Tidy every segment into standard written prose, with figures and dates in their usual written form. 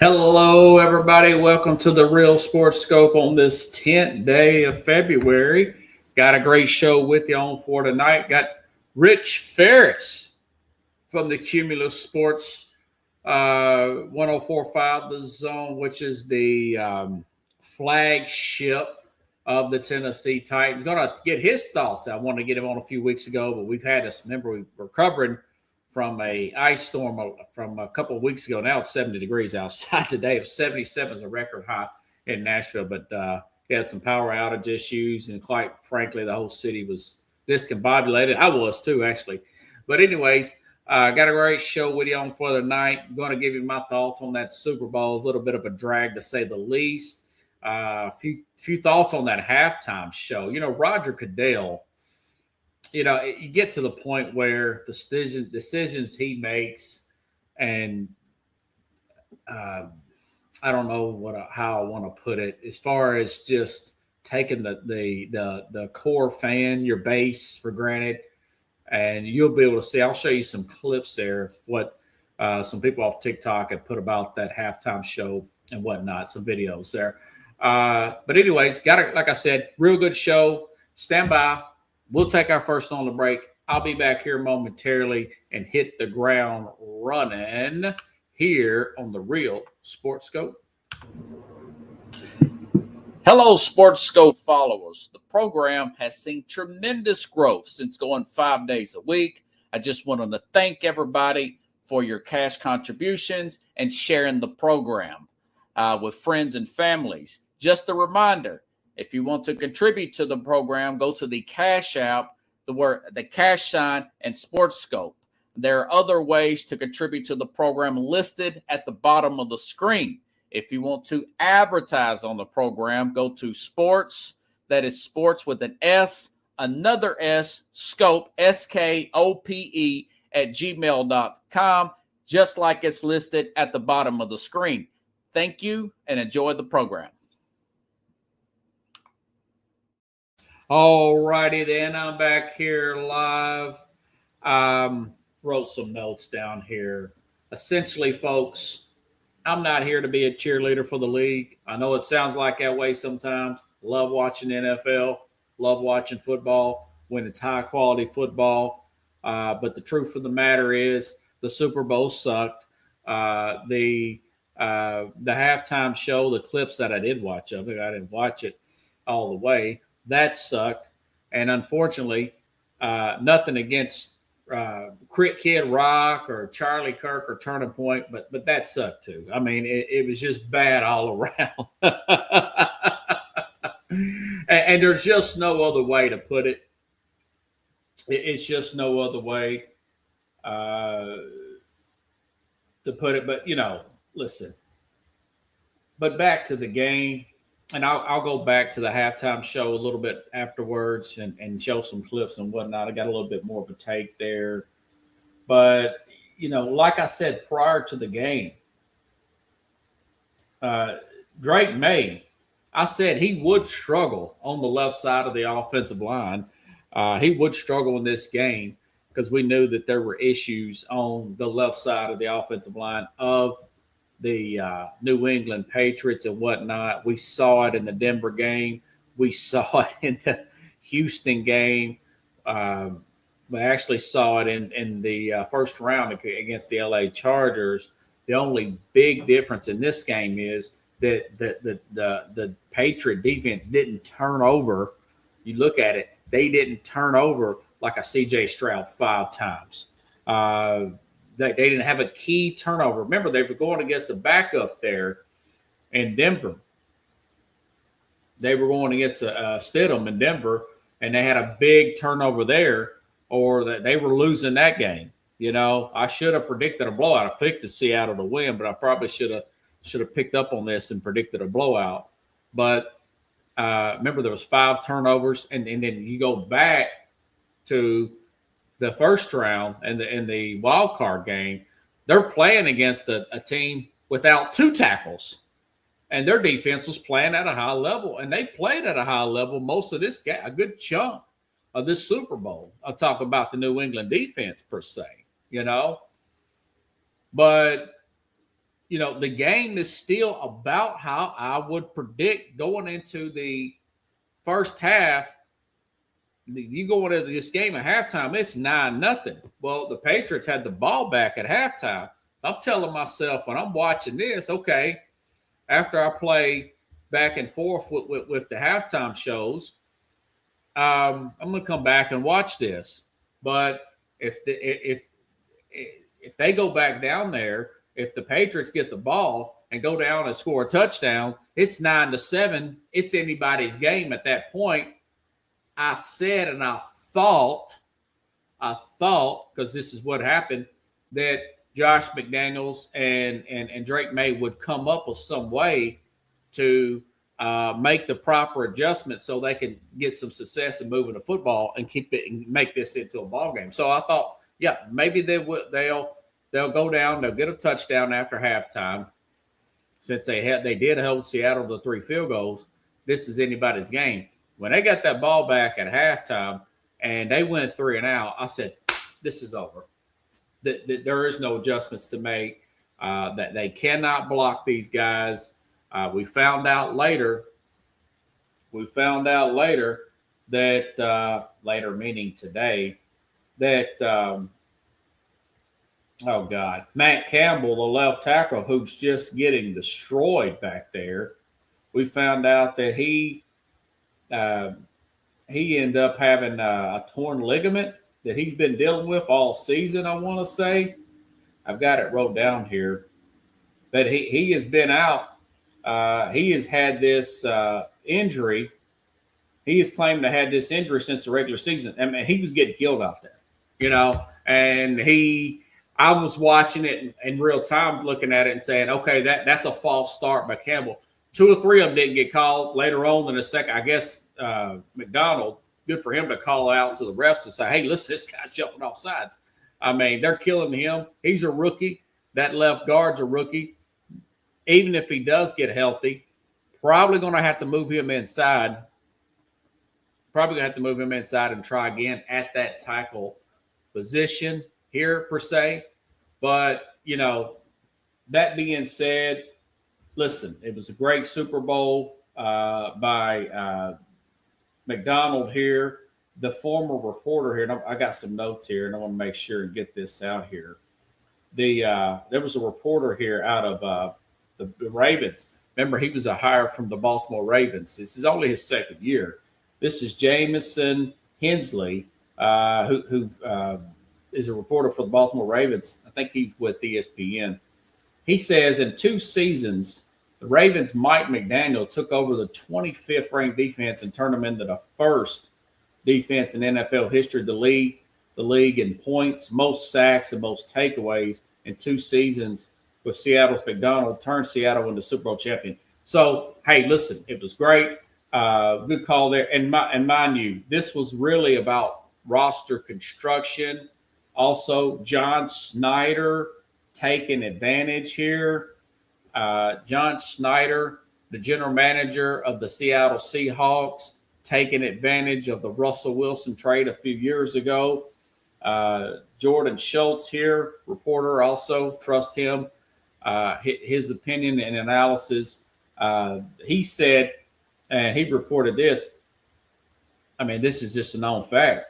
Hello, everybody. Welcome to the Real Sports Scope on this 10th day of February. Got a great show with you on for tonight. Got Rich Ferris from the Cumulus Sports 1045 The Zone, which is the flagship of the Tennessee Titans. Going to get his thoughts. I wanted to get him on a few weeks ago, but we've had this. Remember, we were covering from a ice storm from a couple of weeks ago. Now it's 70 degrees outside today. It was 77 as a record high in Nashville, but he had some power outage issues, and quite frankly, the whole city was discombobulated. I was too, actually. But anyways, got a great show with you on for the night. Going to give you my thoughts on that Super Bowl. A little bit of a drag, to say the least. A few thoughts on that halftime show. You know, Roger Goodell, you get to the point where the decisions he makes, and I don't know how I want to put it, as far as just taking the core fan, your base, for granted. And you'll be able to see, I'll show you some clips there of what some people off TikTok have put about that halftime show and whatnot, some videos there. But anyways, like I said, real good show. Stand by. We'll take our first on the break. I'll be back here momentarily and hit the ground running here on the Real Sports Scope. Hello, Sports Scope followers. The program has seen tremendous growth since going 5 days a week. I just wanted to thank everybody for your cash contributions and sharing the program with friends and families. Just a reminder, if you want to contribute to the program, go to the Cash App, the cash sign, and Sports Scope. There are other ways to contribute to the program listed at the bottom of the screen. If you want to advertise on the program, go to Sports, that is Sports with an S, another S, Scope, SKOPE, at gmail.com, just like it's listed at the bottom of the screen. Thank you and enjoy the program. All righty then, I'm back here live. Wrote some notes down here. Essentially, folks, I'm not here to be a cheerleader for the league. I know it sounds like that way sometimes. Love watching NFL, love watching football when it's high-quality football. But the truth of the matter is the Super Bowl sucked. The halftime show, the clips that I did watch of it, I didn't watch it all the way. That sucked. And unfortunately, nothing against Crit Kid Rock or Charlie Kirk or Turning Point, but that sucked too. I mean, it was just bad all around. and there's just no other way to put it. It's just no other way to put it. But, listen. But back to the game. And I'll go back to the halftime show a little bit afterwards and show some clips and whatnot. I got a little bit more of a take there. But, like I said prior to the game, Drake May, I said he would struggle on the left side of the offensive line. He would struggle in this game because we knew that there were issues on the left side of the offensive line of the New England Patriots and whatnot. We saw it in the Denver game. We saw it in the Houston game. We actually saw it in the first round against the LA Chargers. The only big difference in this game is that the Patriot defense didn't turn over. You look at it, they didn't turn over like a C.J. Stroud 5 times. They didn't have a key turnover. Remember, they were going against the backup there in Denver. They were going against Stidham in Denver, and they had a big turnover there, or that they were losing that game. I should have predicted a blowout. I picked the Seattle to win, but I probably should have picked up on this and predicted a blowout. But remember, there was 5 turnovers, and then you go back to the first round and the wild card game. They're playing against a team without 2 tackles, and their defense was playing at a high level, and they played at a high level most of this game, a good chunk of this Super Bowl. I'll talk about the New England defense per se, But the game is still about how I would predict going into the first half. You go into this game at halftime, it's 9-0. Well, the Patriots had the ball back at halftime. I'm telling myself when I'm watching this, okay, after I play back and forth with the halftime shows, I'm going to come back and watch this. But if they go back down there, if the Patriots get the ball and go down and score a touchdown, it's 9-7. It's anybody's game at that point. I said, and I thought, because this is what happened, that Josh McDaniels and Drake May would come up with some way to make the proper adjustments so they can get some success in moving the football and keep it and make this into a ball game. So I thought, yeah, maybe they'll go down, they'll get a touchdown after halftime. Since they did hold Seattle to 3 field goals, this is anybody's game. When they got that ball back at halftime and they went 3 and out, I said, this is over. There is no adjustments to make. That they cannot block these guys. We found out later that later meaning today that Matt Campbell, the left tackle, who's just getting destroyed back there, we found out that he ended up having a torn ligament that he's been dealing with all season, I want to say. I've got it wrote down here. But he has been out. He has had this injury. He has claimed to have had this injury since the regular season. I mean, he was getting killed out there, and I was watching it in real time, looking at it and saying, okay, that's a false start by Campbell. 2 or 3 of them didn't get called later on in the second. I guess McDonald, good for him to call out to the refs and say, hey, listen, this guy's jumping off sides. I mean, they're killing him. He's a rookie. That left guard's a rookie. Even if he does get healthy, probably going to have to move him inside. And try again at that tackle position here, per se. But, that being said, listen, it was a great Super Bowl by McDonald here. The former reporter here, and I got some notes here, and I want to make sure and get this out here. There was a reporter here out of the Ravens. Remember, he was a hire from the Baltimore Ravens. This is only his second year. This is Jamison Hensley, who is a reporter for the Baltimore Ravens. I think he's with ESPN. He says in 2 seasons, the Ravens' Mike McDaniel took over the 25th ranked defense and turned them into the first defense in NFL history, the league in points, most sacks, and most takeaways in 2 seasons with Seattle's McDonald, turned Seattle into Super Bowl champion. So, hey, listen, it was great. Good call there. And mind you, this was really about roster construction. Also, John Snyder taking advantage here. John Snyder, the general manager of the Seattle Seahawks, taking advantage of the Russell Wilson trade a few years ago. Jordan Schultz here, reporter, also trust him. His opinion and analysis. He said, and he reported this. I mean, this is just a known fact.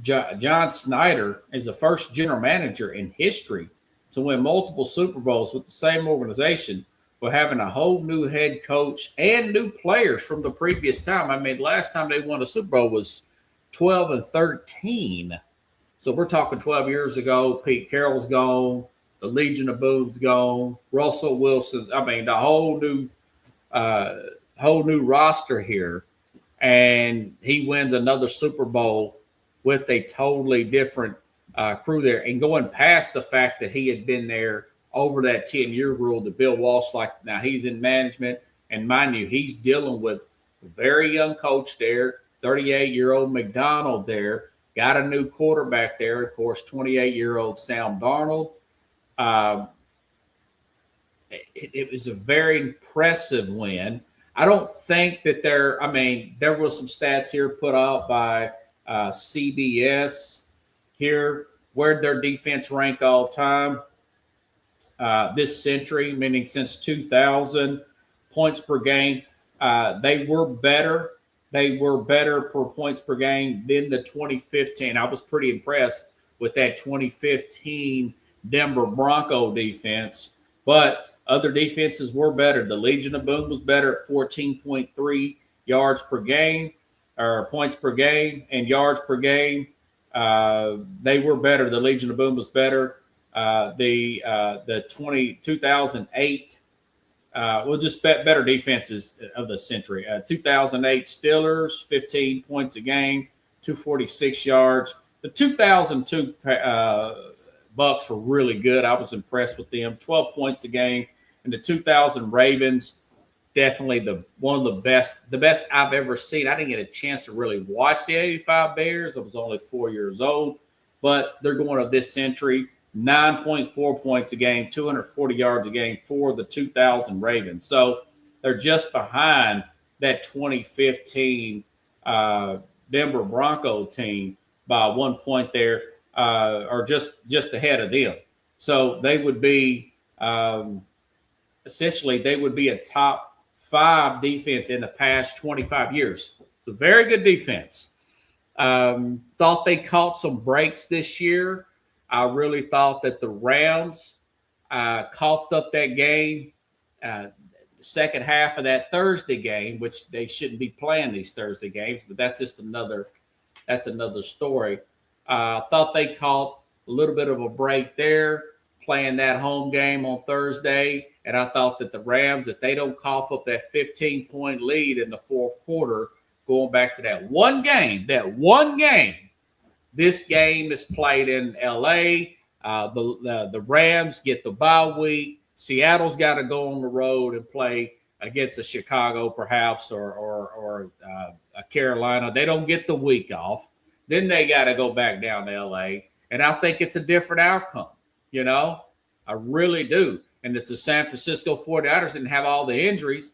John Snyder is the first general manager in history to win multiple Super Bowls with the same organization, for having a whole new head coach and new players from the previous time. I mean, last time they won a Super Bowl was 12-13. So we're talking 12 years ago. Pete Carroll's gone. The Legion of Boom's gone. Russell Wilson. I mean, the whole new roster here. And he wins another Super Bowl with a totally different crew there. And going past the fact that he had been there over that 10-year rule that Bill Walsh liked. Now he's in management, and mind you, he's dealing with a very young coach there, 38-year-old McDonald there, got a new quarterback there, of course, 28-year-old Sam Darnold. It was a very impressive win. I don't think that there was some stats here put out by CBS here. Where'd their defense rank all time? this century, meaning since 2000, points per game. They were better. They were better per points per game than the 2015. I was pretty impressed with that 2015 Denver Bronco defense, but other defenses were better. The Legion of Boom was better at 14.3 yards per game, or points per game, and yards per game. They were better. The Legion of Boom was better. The 2008, well, just better defenses of the century. 2008 Steelers, 15 points a game, 246 yards. The 2002 Bucks were really good. I was impressed with them, 12 points a game. And the 2000 Ravens, definitely one of the best I've ever seen. I didn't get a chance to really watch the 85 Bears. I was only 4 years old, but they're going to this century. 9.4 points a game, 240 yards a game for the 2000 Ravens. So they're just behind that 2015 Denver Bronco team by 1 point there, or just ahead of them. So they would be essentially they would be a top 5 defense in the past 25 years. It's a very good defense. Thought they caught some breaks this year. I really thought that the Rams coughed up that game, the second half of that Thursday game, which they shouldn't be playing these Thursday games, but that's just another story. Thought they caught a little bit of a break there, playing that home game on Thursday, and I thought that the Rams, if they don't cough up that 15-point lead in the fourth quarter, going back to that one game. This game is played in L.A. The Rams get the bye week. Seattle's got to go on the road and play against a Chicago, perhaps, or a Carolina. They don't get the week off. Then they got to go back down to L.A. And I think it's a different outcome. I really do. And it's the San Francisco 49ers didn't have all the injuries.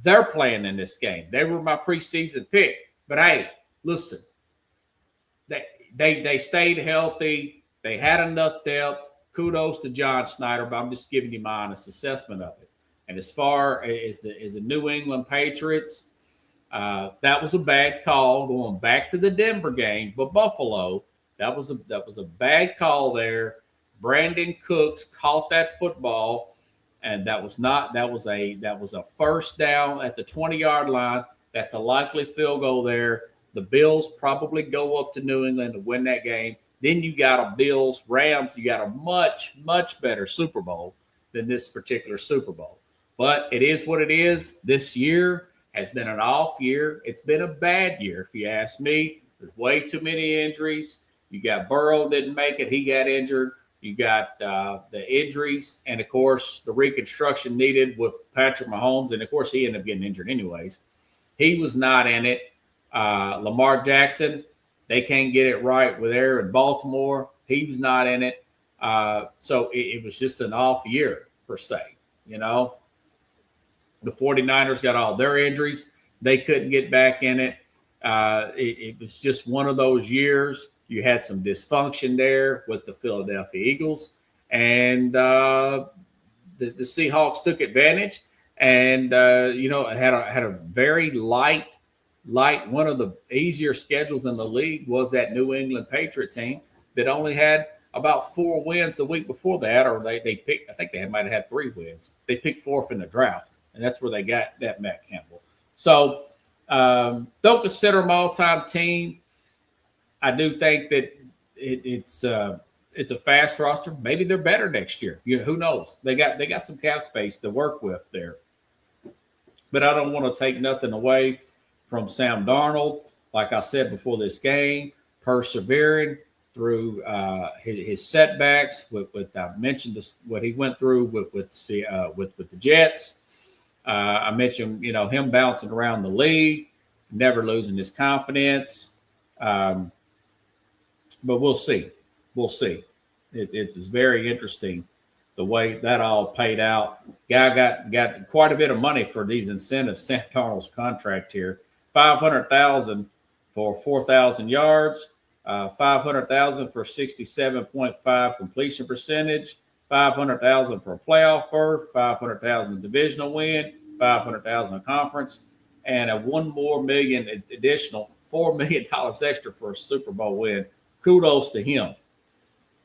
They're playing in this game. They were my preseason pick. But hey, listen. They stayed healthy. They had enough depth. Kudos to John Snyder, but I'm just giving you my honest assessment of it. And as far as the New England Patriots, that was a bad call going back to the Denver game, but Buffalo, that was a bad call there. Brandon Cooks caught that football, and that was a first down at the 20-yard line. That's a likely field goal there. The Bills probably go up to New England to win that game. Then you got a Bills-Rams. You got a much, much better Super Bowl than this particular Super Bowl. But it is what it is. This year has been an off year. It's been a bad year, if you ask me. There's way too many injuries. You got Burrow didn't make it. He got injured. You got the injuries. And, of course, the reconstruction needed with Patrick Mahomes. And, of course, he ended up getting injured anyways. He was not in it. Lamar Jackson, they can't get it right with there in Baltimore. He was not in it. So it was just an off year, per se. The 49ers got all their injuries. They couldn't get back in it. It was just one of those years. You had some dysfunction there with the Philadelphia Eagles. And the Seahawks took advantage. And, had a very light, one of the easier schedules in the league was that New England Patriot team that only had about 4 wins the week before that, or they picked, I think they might have had 3 wins. They picked 4th in the draft, and that's where they got that Matt Campbell. So don't consider them all-time team. I do think that it's a fast roster. Maybe they're better next year. Who knows? They got some cap space to work with there. But I don't want to take nothing away from Sam Darnold. Like I said before this game, persevering through his setbacks. I mentioned what he went through with the Jets. I mentioned him bouncing around the league, never losing his confidence. But we'll see. It's very interesting the way that all paid out. Guy got quite a bit of money for these incentives. Sam Darnold's contract here, $500,000 for 4,000 yards, $500,000 for 67.5 completion percentage, $500,000 for a playoff berth, $500,000 divisional win, $500,000 conference, and a $1 million additional $4 million extra for a Super Bowl win. Kudos to him.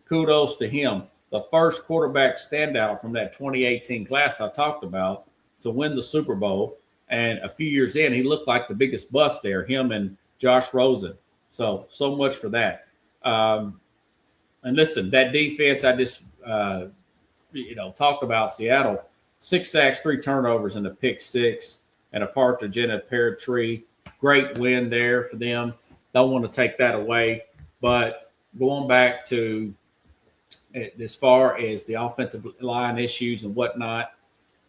Kudos to him. The first quarterback standout from that 2018 class I talked about to win the Super Bowl. And a few years in, he looked like the biggest bust there, him and Josh Rosen. So much for that. And listen, that defense, I just, talked about Seattle. 6 sacks, 3 turnovers, and a pick 6, and a partridge in a pear tree. Great win there for them. Don't want to take that away. But going back to as far as the offensive line issues and whatnot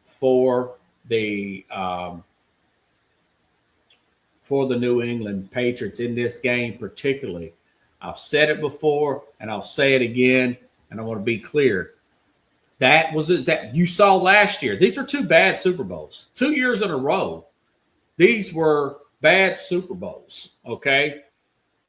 for the New England Patriots in this game particularly, I've said it before and I'll say it again, and I want to be clear. That was that you saw last year. These are 2 bad Super Bowls. 2 years in a row. These were bad Super Bowls, okay?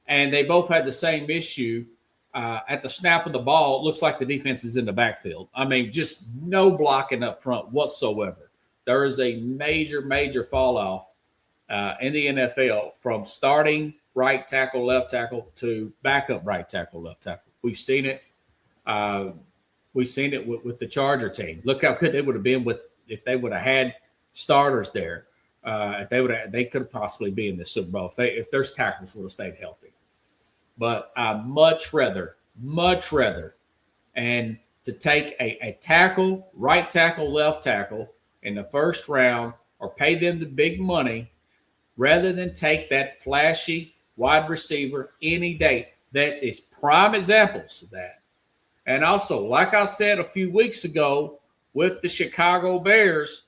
And they both had the same issue. At the snap of the ball, it looks like the defense is in the backfield. I mean, just no blocking up front whatsoever. There is a major fall off in the NFL from starting right tackle, left tackle to backup right tackle, left tackle. We've seen it. We've seen it with the Charger team. Look how good they would have been if they would have had starters there. They could possibly be in the Super Bowl if their tackles would have stayed healthy. But I'd much rather, and to take a tackle, right tackle, left tackle in the first round or pay them the big money rather than take that flashy wide receiver any day. That is prime examples of that. And also, like I said a few weeks ago with the Chicago Bears,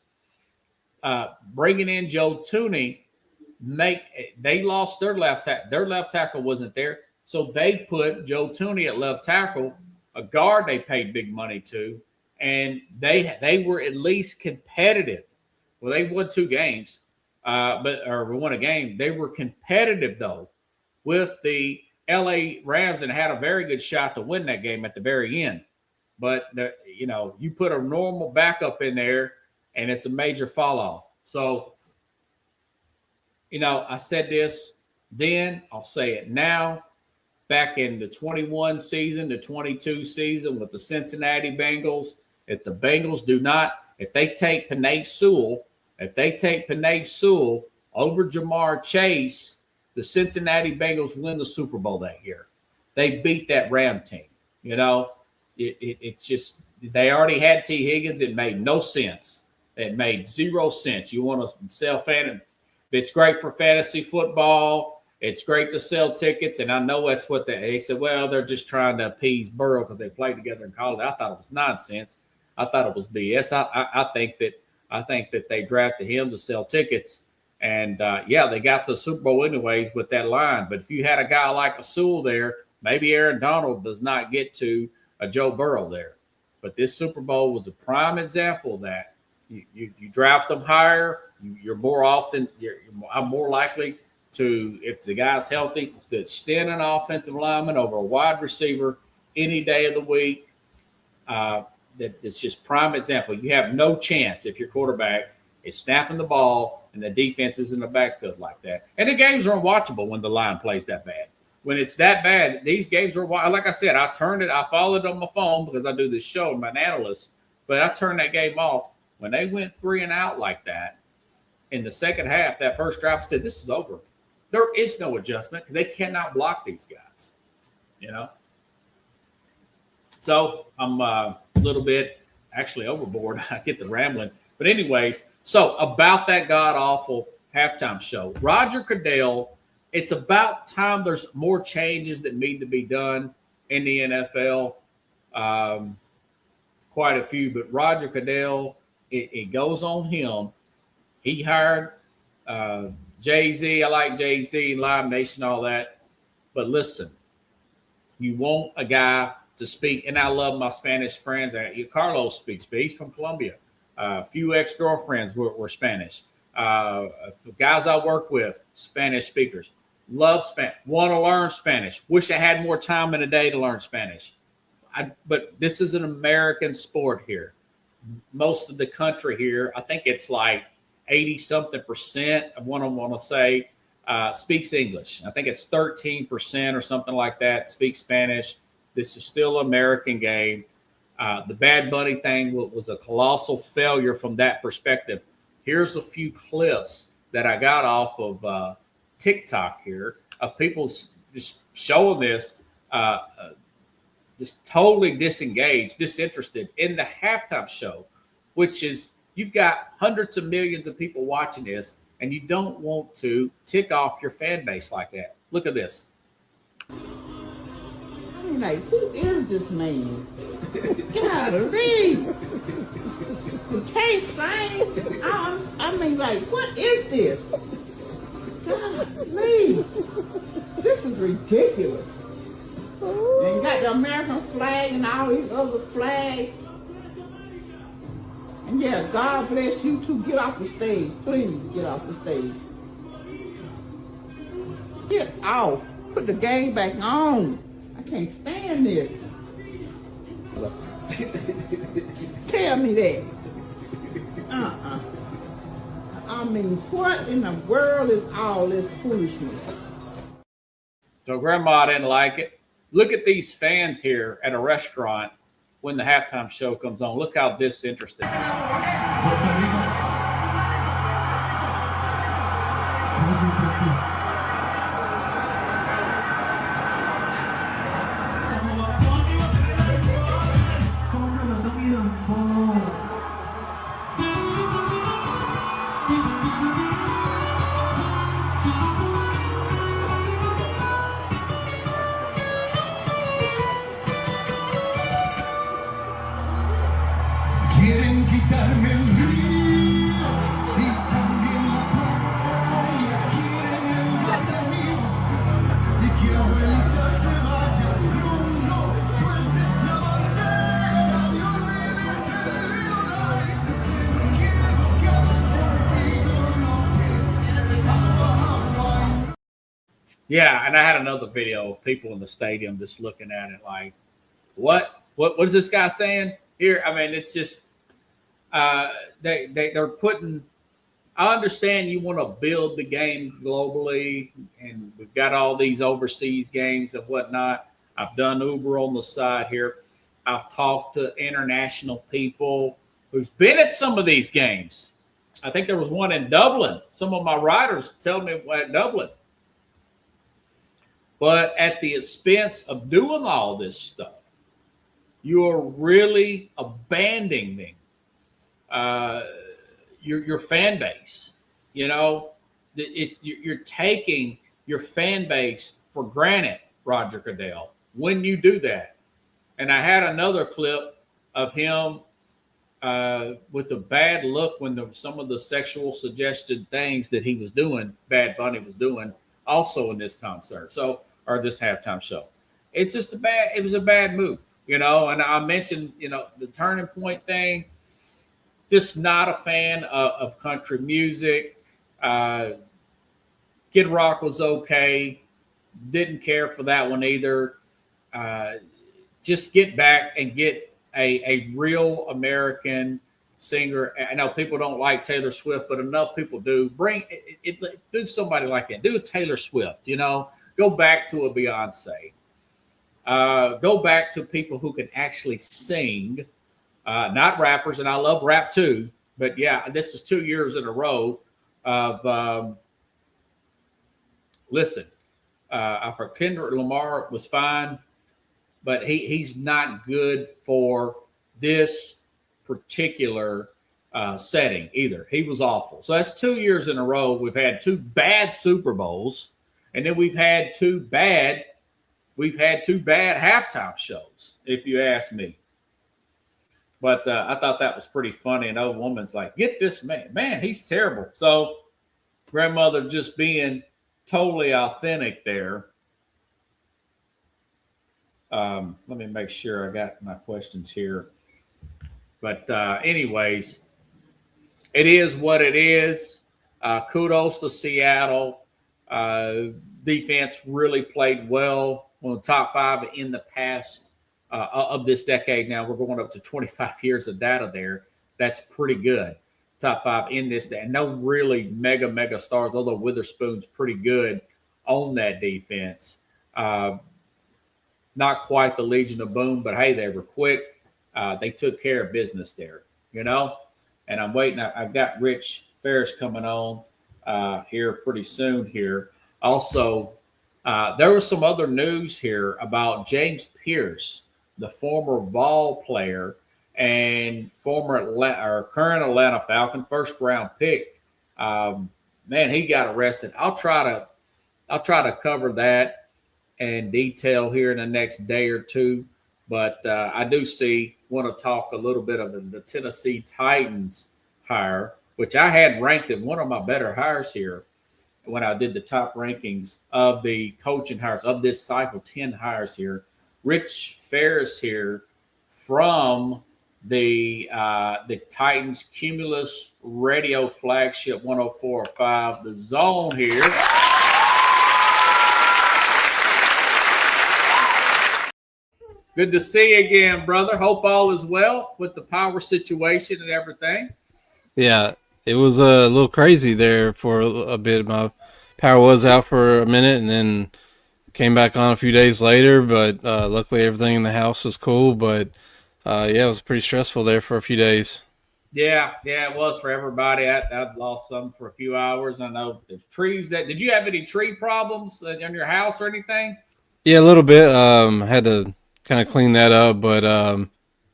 bringing in Joe Thuney, they lost their left tackle. Their left tackle wasn't there. So they put Joe Thuney at left tackle, a guard they paid big money to, and they were at least competitive. Well, they won 2 games, or won a game. They were competitive, though, with the L.A. Rams and had a very good shot to win that game at the very end. But, you put a normal backup in there, and it's a major fall off. So, I said this then. I'll say it now. Back in the 21 season, the 22 season with the Cincinnati Bengals, if the Bengals if they take Penei Sewell over Jamar Chase, the Cincinnati Bengals win the Super Bowl that year. They beat that Ram team. It's just they already had T. Higgins. It made no sense. It made 0 sense. You want to sell fantasy? It's great for fantasy football. It's great to sell tickets, and I know that's what they said. Well, they're just trying to appease Burrow because they played together in college. I thought it was nonsense. I thought it was BS. I think that they drafted him to sell tickets, and they got the Super Bowl anyways with that line. But if you had a guy like a Sewell there, maybe Aaron Donald does not get to a Joe Burrow there. But this Super Bowl was a prime example of that. You draft them higher, I'm more likely to, if the guy's healthy, to extend an offensive lineman over a wide receiver any day of the week. That's just prime example. You have no chance if your quarterback is snapping the ball and the defense is in the backfield like that. And the games are unwatchable when the line plays that bad. When it's that bad, these games are, like I said, I followed on my phone because I do this show, I'm an analyst, but I turned that game off. When they went 3 and out like that in the second half, that first drive, I said, this is over. There is no adjustment because they cannot block these guys, So I'm a little bit actually overboard. I get the rambling. But anyways, so about that god-awful halftime show. Roger Goodell, it's about time there's more changes that need to be done in the NFL. Quite a few. But Roger Goodell, it goes on him. He hired Jay-Z. I like Jay-Z, Live Nation, all that. But listen, you want a guy to speak, and I love my Spanish friends. Carlos speaks, but he's from Colombia. A few ex-girlfriends were Spanish. Guys I work with, Spanish speakers. Love Spanish. Want to learn Spanish. Wish I had more time in a day to learn Spanish. but this is an American sport here. Most of the country here, I think it's like 80 something percent of what I want to say speaks English. I think it's 13% or something like that speaks Spanish. This is still an American game. The Bad Bunny thing was a colossal failure from that perspective. Here's a few clips that I got off of TikTok here of people just showing this, just totally disengaged, disinterested in the halftime show, which is you've got hundreds of millions of people watching this, and you don't want to tick off your fan base like that. Look at this. I mean, like, who is this man? Golly. He can't sing. I mean, like, what is this? Golly. This is ridiculous. And you got the American flag and all these other flags. And yeah, God bless you too. Get off the stage. Please get off the stage. Get off. Put the game back on. I can't stand this. Tell me that. I mean, what in the world is all this foolishness? So Grandma didn't like it. Look at these fans here at a restaurant when the halftime show comes on. Look how disinterested. Quieren quitarme el río y también la playa, quieren el mate mío y que abuelita se vaya. No suelte la bandera y olviden que vivo la quiero que hagan contigo lo que has bajado. Yeah, and I had another video of people in the stadium just looking at it like, what is this guy saying here? I mean, it's just they're putting. I understand you want to build the game globally, and we've got all these overseas games and whatnot. I've done Uber on the side here. I've talked to international people who's been at some of these games. I think there was one in Dublin. Some of my riders tell me at Dublin. But at the expense of doing all this stuff, you're really abandoning your fan base. You know, you're taking your fan base for granted, Roger Goodell, when you do that. And I had another clip of him with the bad look when some of the sexual suggested things that he was doing, Bad Bunny was doing, also in this concert. Or this halftime show. It's just it was a bad move, you know. And I mentioned, you know, the turning point thing. Just not a fan of country music. Kid Rock was okay. Didn't care for that one either. Just get back and get a real American singer. I know people don't like Taylor Swift, but enough people do. Do somebody like that. Do a Taylor Swift, you know. Go back to a Beyonce. Go back to people who can actually sing, not rappers. And I love rap too. But yeah, this is 2 years in a row of listen. For Kendrick Lamar was fine, but he's not good for this particular setting either. He was awful. So that's 2 years in a row. We've had two bad Super Bowls. And then we've had two bad halftime shows, if you ask me. But I thought that was pretty funny. An old woman's like, get this man. Man, he's terrible. So grandmother just being totally authentic there. Let me make sure I got my questions here. But anyways, it is what it is. Kudos to Seattle. Defense really played well. One of the top five in the past of this decade. Now we're going up to 25 years of data there. That's pretty good. Top 5 in this, and no really mega stars. Although Witherspoon's pretty good on that defense. Not quite the Legion of Boom, but hey, they were quick. They took care of business there, And I'm waiting. I've got Rich Ferris coming on here pretty soon. Here also, there was some other news here about James Pierce, the former Vol player and current Atlanta Falcon, first round pick. Man, he got arrested. I'll try to cover that and detail here in the next day or two. But I do want to talk a little bit of the Tennessee Titans hire, which I had ranked as one of my better hires here when I did the top rankings of the coaching hires of this cycle, 10 hires here. Rich Ferris here from the Titans Cumulus Radio Flagship 104.5, the Zone here. Good to see you again, brother. Hope all is well with the power situation and everything. Yeah, it was a little crazy there for a bit. My power was out for a minute and then came back on a few days later, but luckily everything in the house was cool. But yeah, it was pretty stressful there for a few days. Yeah, it was for everybody. I lost some for a few hours. I know there's trees did you have any tree problems in your house or anything? Yeah, a little bit. Had to kind of clean that up, but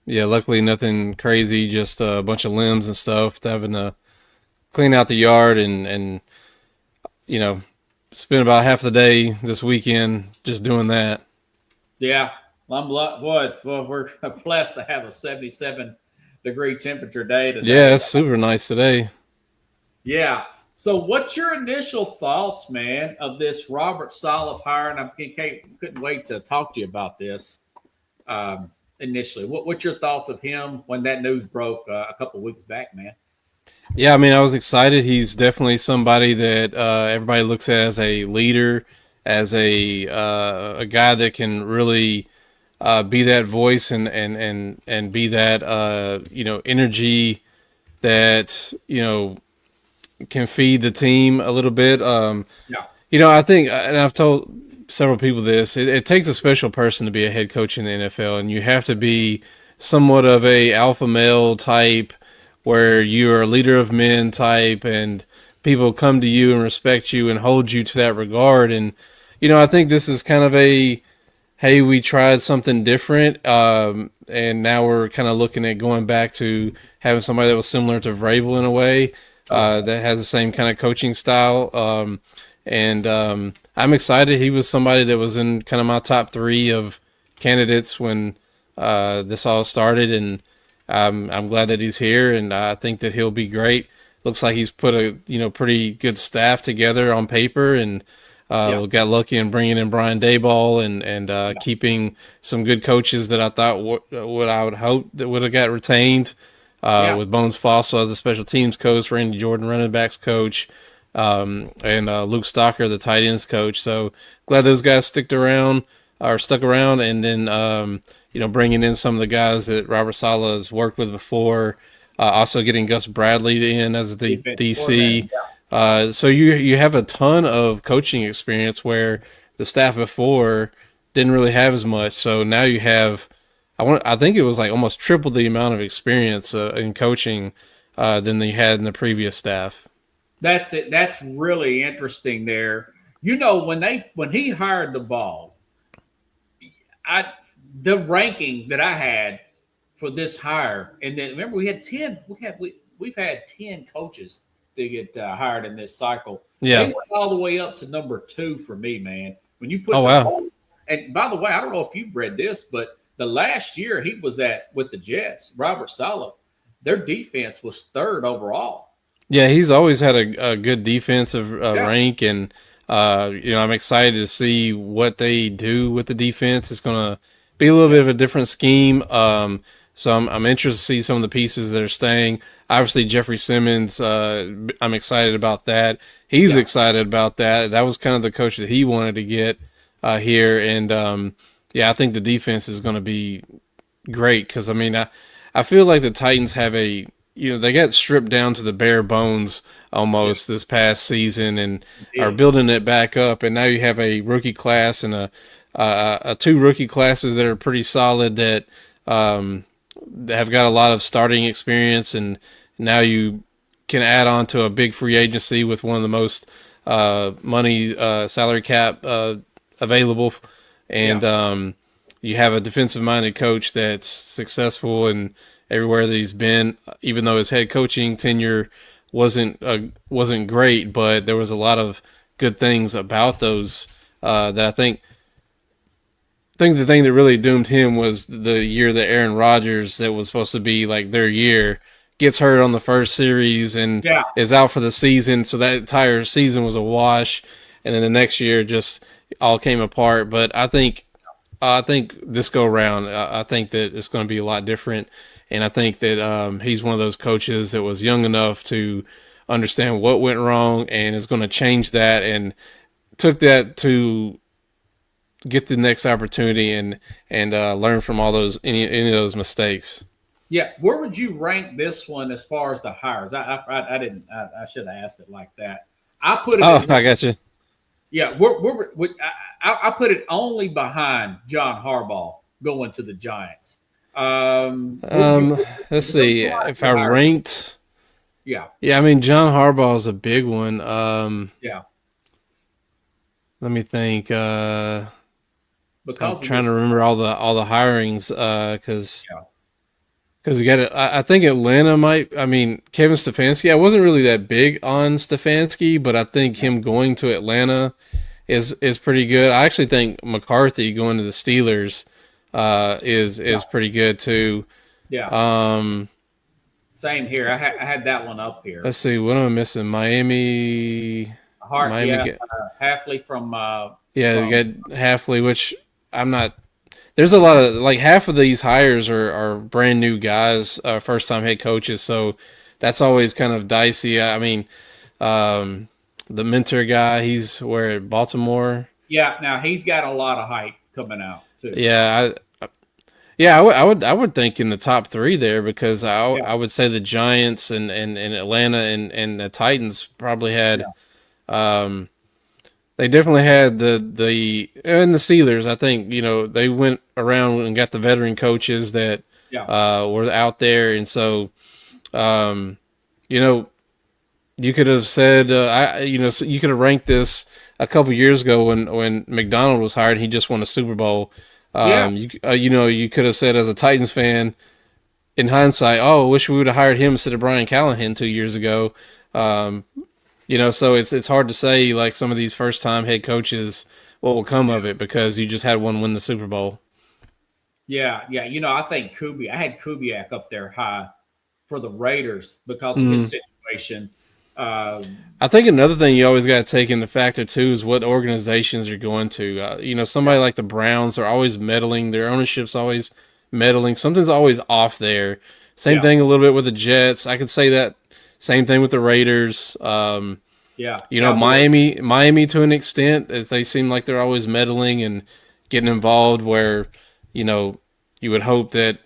yeah, luckily nothing crazy, just a bunch of limbs and stuff, having to clean out the yard and spent about half the day this weekend just doing that. Yeah, we're blessed to have a 77-degree temperature day today. Yeah, it's super nice today. Yeah. So what's your initial thoughts, man, of this Robert Saleh hire? And I couldn't wait to talk to you about this. Initially, what's your thoughts of him when that news broke a couple of weeks back, man? Yeah, I mean, I was excited. He's definitely somebody that everybody looks at as a leader, as a guy that can really be that voice and be that energy that can feed the team a little bit. I think, and I've told several people this, it takes a special person to be a head coach in the NFL, and you have to be somewhat of a alpha male type where you're a leader of men type and people come to you and respect you and hold you to that regard. And, I think this is kind of a, hey, we tried something different, and now we're kind of looking at going back to having somebody that was similar to Vrabel in a way, that has the same kind of coaching style. I'm excited. He was somebody that was in kind of my top 3 of candidates when this all started, and I'm glad that he's here, and I think that he'll be great. Looks like he's put a pretty good staff together on paper, and we got lucky in bringing in Brian Daboll and keeping some good coaches that I thought what I would hope that would have got retained, with Bones Fossil as a special teams coach, Randy Jordan running backs coach, and Luke Stocker, the tight ends coach. So glad those guys stuck around, and then bringing in some of the guys that Robert Saleh has worked with before. Also getting Gus Bradley in as the DC. So you have a ton of coaching experience where the staff before didn't really have as much. So now you have, I think it was like almost triple the amount of experience in coaching than they had in the previous staff. That's it. That's really interesting there. When he hired the ball, the ranking that I had for this hire, and then remember we had 10. We've had 10 coaches to get hired in this cycle. Yeah, they went all the way up to number 2 for me, man. When you put and by the way, I don't know if you've read this, but the last year he was with the Jets, Robert Saleh, their defense was 3rd overall. Yeah, he's always had a good defensive rank, and I'm excited to see what they do with the defense. It's going to be a little bit of a different scheme. So I'm interested to see some of the pieces that are staying. Obviously, Jeffrey Simmons, I'm excited about that. He's excited about that. That was kind of the coach that he wanted to get here, and Yeah, I think the defense is going to be great because I mean I feel like the Titans have they got stripped down to the bare bones Yeah, almost this past season and are did. building it back up, and now you have a rookie class and a two rookie classes that are pretty solid um, that have got a lot of starting experience, and now you can add on to a big free agency with one of the most money salary cap available, and Yeah, you have a defensive minded coach that's successful in everywhere that he's been, even though his head coaching tenure wasn't great, but there was a lot of good things about those that I think the thing that really doomed him was the year that Aaron Rodgers, that was supposed to be like their year, gets hurt on the first series and yeah, is out for the season. So that entire season was a wash, and then the next year just all came apart. But I think this go round, I think that it's going to be a lot different, and I think that he's one of those coaches that was young enough to understand what went wrong and is going to change that, and took that to get the next opportunity and learn from all those any of those mistakes. yeah. Where would you rank this one as far as the hires? I didn't. I should have asked it like that. I put it Oh, at I got you. yeah. I put it only behind John Harbaugh going to the Giants. Would you? Let's Those see are if I your hires. ranked. Yeah, Yeah, I mean John Harbaugh is a big one. yeah. Let me think. I'm Because of trying this. to remember all the hirings because Yeah, you got it. I think Atlanta might. I mean, Kevin Stefanski. I wasn't really that big on Stefanski, but I think yeah, him going to Atlanta is pretty good. I actually think McCarthy going to the Steelers is pretty good too. yeah. Um, Same here. I had that one up here. let's see, what am I missing? Miami, Hart, Miami. yeah. Halfley Yeah, you from got Halfley, which I'm not. There's a lot of like half of these hires are brand new guys, first time head coaches, so that's always kind of dicey. I mean, um, the mentor guy, he's where at Baltimore. yeah. Now he's got a lot of hype coming out too. Yeah, yeah, I would think in the top three there because Yeah, I would say the Giants and Atlanta and the Titans probably had yeah, um, they definitely had the and the Steelers. I think they went around and got the veteran coaches that yeah, were out there, and so um, you know you could have said so you could have ranked this a couple years ago when McDonald was hired. And he just won a Super Bowl. yeah, You could have said as a Titans fan in hindsight, oh, I wish we would have hired him instead of Brian Callahan 2 years ago. Um, so it's hard to say like some of these first time head coaches what will come of it because you just had one win the Super Bowl. yeah. I think I had Kubiak up there high for the Raiders because of his Mm. situation. Um, I think another thing you always got to take into factor too is what organizations you're going to. Somebody like the Browns are always meddling. Their ownership's always meddling. Something's always off there. Same yeah, thing a little bit with the Jets. I could say that. Same thing with the Raiders. yeah. Cowboys. Miami to an extent, as they seem like they're always meddling and getting involved where, you would hope that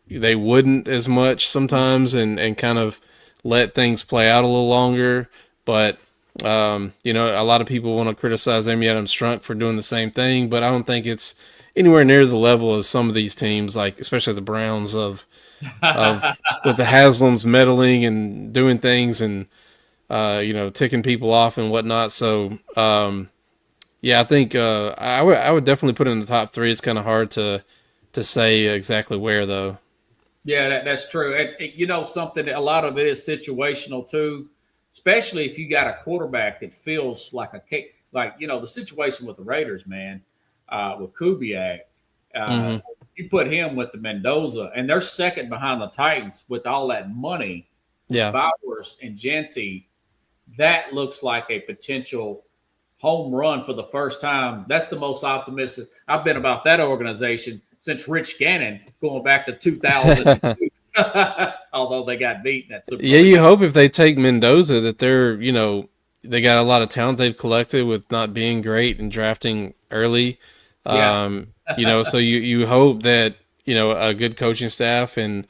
they wouldn't as much sometimes and kind of let things play out a little longer. But, a lot of people want to criticize Amy Adams Strunk for doing the same thing, but I don't think it's anywhere near the level as some of these teams, like especially the Browns of with the Haslams meddling and doing things and ticking people off and whatnot. So yeah, I think I would definitely put it in the top three. It's kind of hard to say exactly where though. Yeah, that's true. Something a lot of it is situational too, especially if you got a quarterback that feels like the situation with the Raiders, man, with Kubiak. Uh, Hmm. you put him with the Mendoza, and they're second behind the Titans with all that money, Yeah. Bowers and Genty. That looks like a potential home run for the first time. That's the most optimistic I've been about that organization since Rich Gannon going back to 2002. Although they got beaten at Super Yeah, Bowl. you hope if they take Mendoza that they got a lot of talent they've collected with not being great and drafting early. Yeah. So you hope that, a good coaching staff, and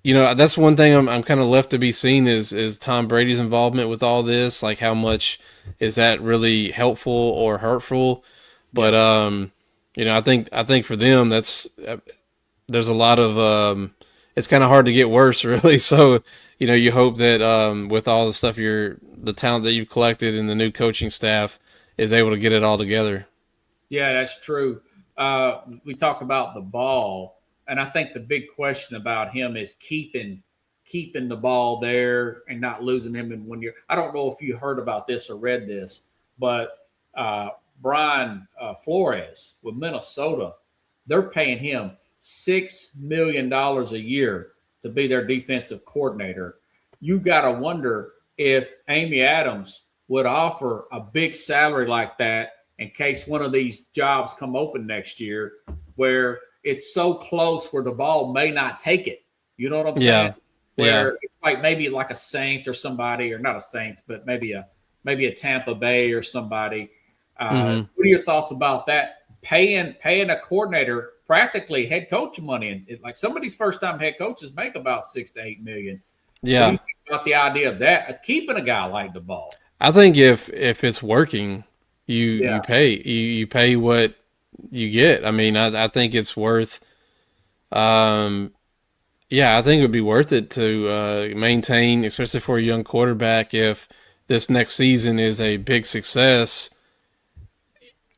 that's one thing I'm kind of left to be seen is Tom Brady's involvement with all this. Like, how much is that really helpful or hurtful? But Yeah. I think for them, there's a lot of it's kind of hard to get worse, really. So you hope that with all the stuff the talent that you've collected and the new coaching staff is able to get it all together. Yeah, that's true. We talk about the ball, and I think the big question about him is keeping the ball there and not losing him in 1 year. I don't know if you heard about this or read this, but uh, Brian Flores with Minnesota, they're paying him $6 million a year to be their defensive coordinator. You got to wonder if Amy Adams would offer a big salary like that in case one of these jobs come open next year, where it's so close where the ball may not take it. You know what I'm saying? Yeah, yeah. Where it's like maybe like a Saints or somebody, or not a Saints, but maybe a Tampa Bay or somebody. Hmm. What are your thoughts about that? Paying a coordinator practically head coach money, and like some of these first time head coaches make about 6 to 8 million. What do you Yeah. think about the idea of that? Keeping a guy like the ball? I think if it's working, Yeah, you pay what you get. I mean, I think it's worth. Um, yeah, I think it would be worth it to maintain, especially for a young quarterback, if this next season is a big success,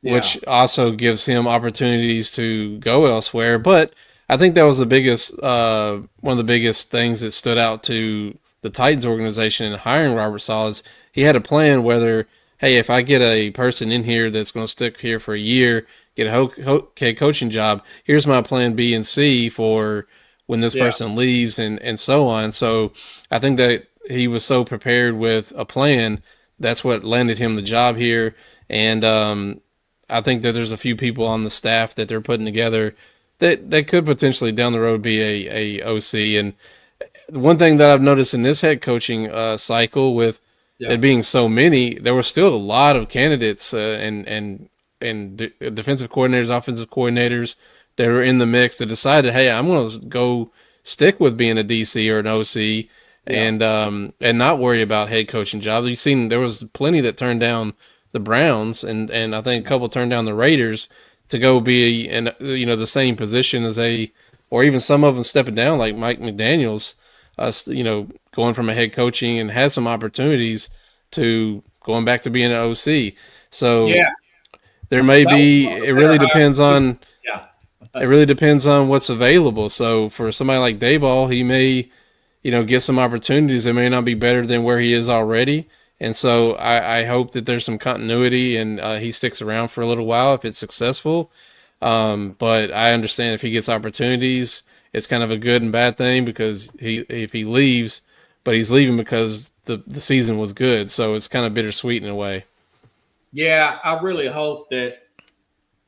yeah, which also gives him opportunities to go elsewhere. But I think that was one of the biggest things that stood out to the Titans organization in hiring Robert Saleh. Is he had a plan whether, hey, if I get a person in here that's going to stick here for a year, get a head coaching job, here's my plan B and C for when this yeah, person leaves, and so on. So I think that he was so prepared with a plan. That's what landed him the job here. And I think that there's a few people on the staff that they're putting together that could potentially down the road be a OC. And one thing that I've noticed in this head coaching cycle, with yeah, it being so many, there were still a lot of candidates and defensive coordinators, offensive coordinators that were in the mix that decided, hey, I'm going to go stick with being a DC or an OC, yeah, and not worry about head coaching jobs. You've seen there was plenty that turned down the Browns, and I think a couple turned down the Raiders to go be in the same position as or even some of them stepping down like Mike McDaniel's, going from a head coaching and had some opportunities to going back to being an OC. So yeah. there may That was be. one of the It better really hires. depends on. Yeah, It really depends on what's available. So for somebody like Dayball, he may, get some opportunities that may not be better than where he is already. And so I hope that there's some continuity and he sticks around for a little while if it's successful. But I understand if he gets opportunities, it's kind of a good and bad thing, because if he leaves, but he's leaving because the season was good. So it's kind of bittersweet in a way. yeah. I really hope that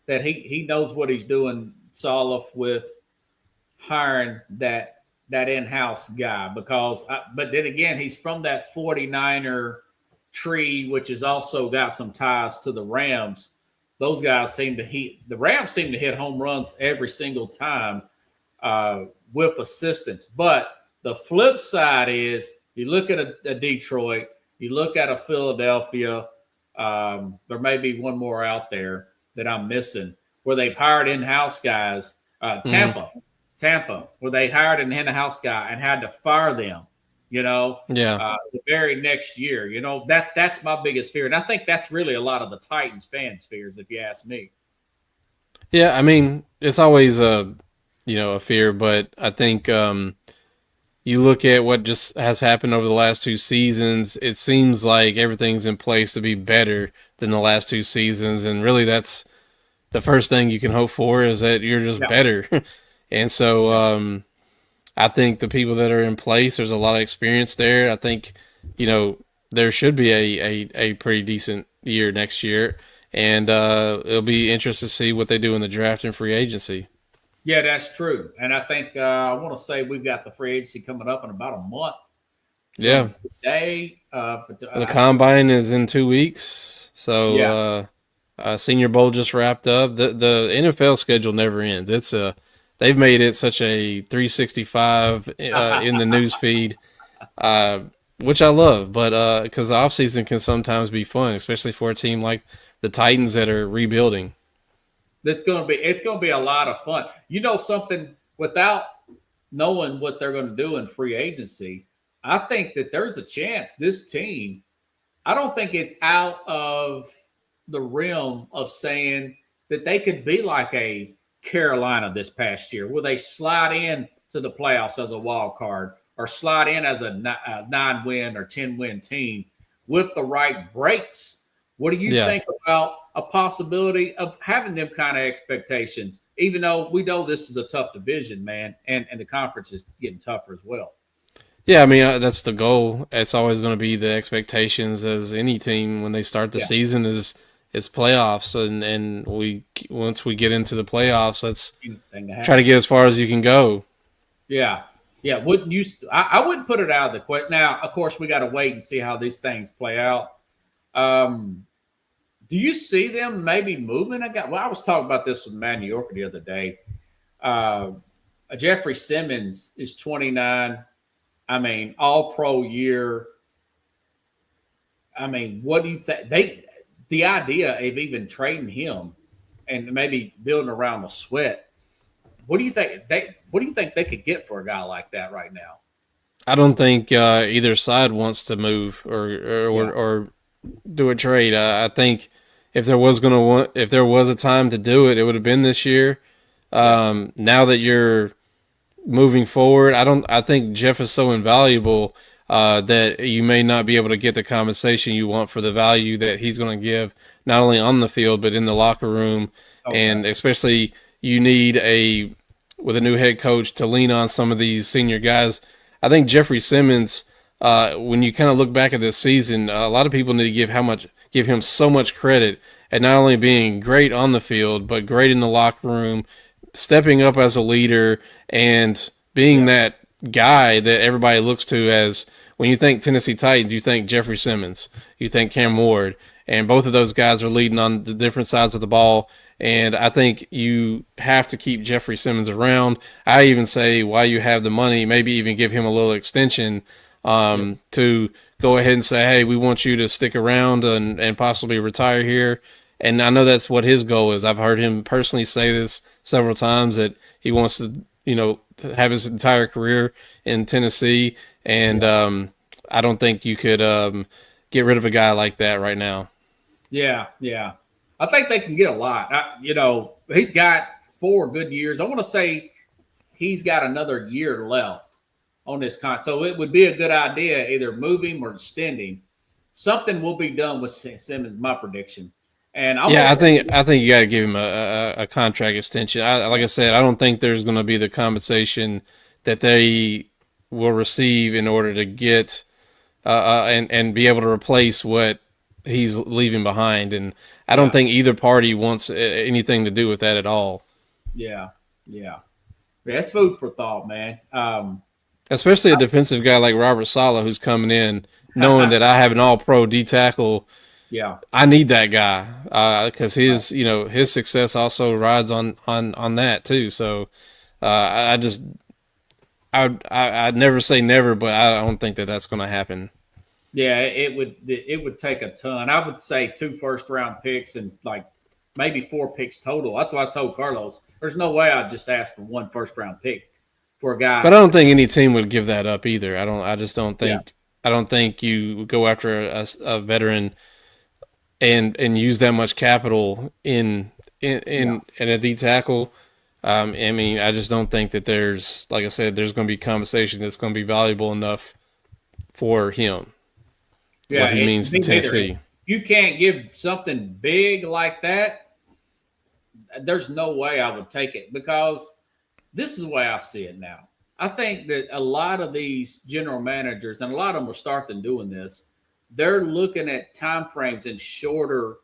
he knows what he's doing, Salif, with hiring that in-house guy, because but then again, he's from that 49er tree, which has also got some ties to the Rams. Those guys the Rams seem to hit home runs every single time with assistance. But the flip side is, you look at a Detroit, you look at a Philadelphia. There may be one more out there that I'm missing, where they've hired in-house guys. Hmm. Tampa, where they hired an in-house guy and had to fire them. Yeah. The very next year. That's my biggest fear, and I think that's really a lot of the Titans fans' fears, if you ask me. Yeah. I mean, it's always a fear, but I think you look at what just has happened over the last two seasons, it seems like everything's in place to be better than the last two seasons. And really, that's the first thing you can hope for, is that you're just Yeah, better. And so yeah, I think the people that are in place, there's a lot of experience there. I think, there should be a pretty decent year next year. And it'll be interesting to see what they do in the draft and free agency. yeah. That's true, and I think I want to say we've got the free agency coming up in about a month Yeah. from today. The combine is in 2 weeks. So, Yeah, Senior Bowl just wrapped up. The NFL schedule never ends. They've made it such a 365 in the news feed, uh, which I love. But because the offseason can sometimes be fun, especially for a team like the Titans that are rebuilding. It's gonna be a lot of fun. You know something, without knowing what they're going to do in free agency, I think that there's a chance this team, I don't think it's out of the realm of saying that they could be like a Carolina this past year, where they slide in to the playoffs as a wild card or slide in as a 9-win or 10-win team with the right breaks. What do you Yeah. think about a possibility of having them kind of expectations, even though we know this is a tough division, man, and the conference is getting tougher as well? Yeah, I mean that's the goal. It's always going to be the expectations as any team when they start the Yeah. season is it's playoffs, and we once we get into the playoffs, let's Anything to try to happen. get as far as you can go. Yeah. Yeah. Wouldn't you? I wouldn't put it out of the question. Now, of course, we got to wait and see how these things play out. Um, do you see them maybe moving? Well, I was talking about this with Matt New Yorker the other day. Uh, Jeffrey Simmons is 29. I mean, all pro year. I mean, what do you think? The idea of even trading him and maybe building around the Sweat. What do you think What do you think they could get for a guy like that right now? I don't think either side wants to move Yeah. or do a trade. I think if there was a time to do it, it would have been this year. Yeah. Now that you're moving forward, I think Jeff is so invaluable that you may not be able to get the compensation you want for the value that he's going to give, not only on the field but in the locker room, Okay. and especially you need with a new head coach to lean on some of these senior guys. I think Jeffrey Simmons, when you kind of look back at this season, a lot of people need to give him so much credit at not only being great on the field but great in the locker room, stepping up as a leader and being Yeah. that guy that everybody looks to as when you think Tennessee Titans, you think Jeffrey Simmons, you think Cam Ward, and both of those guys are leading on the different sides of the ball. And I think you have to keep Jeffrey Simmons around. I even say while you have the money, maybe even give him a little extension to go ahead and say, hey, we want you to stick around and possibly retire here. And I know that's what his goal is. I've heard him personally say this several times that he wants to, have his entire career in Tennessee. And I don't think you could get rid of a guy like that right now. Yeah. Yeah. I think they can get a lot. He's got 4 good years. I want to say he's got another year left on this contract. So it would be a good idea either move him or extend him. Something will be done with Simmons, my prediction. And Yeah, I think you got to give him a contract extension. Like I said, I don't think there's going to be the compensation that they will receive in order to get and be able to replace what he's leaving behind. And I don't think either party wants anything to do with that at all. Yeah. Yeah. That's food for thought, man. Especially a defensive guy like Robert Saleh, who's coming in knowing that I have an All-Pro D tackle. Yeah. I need that guy because his success also rides on that too. So I'd never say never, but I don't think that that's going to happen. Yeah, it would take a ton. I would say 2 first-round picks and like maybe 4 picks total. That's what I told Carlos. There's no way I'd just ask for 1 first-round pick for a guy. But I don't think any team would give that up either. I just don't think. Yeah. I don't think you go after a veteran and use that much capital in a D tackle. I mean, I just don't think that there's, like I said, there's going to be compensation that's going to be valuable enough for him. Yeah, What he means to Tennessee. You can't give something big like that. There's no way I would take it because this is the way I see it now. I think that a lot of these general managers, and a lot of them are starting doing this, they're looking at time frames in shorter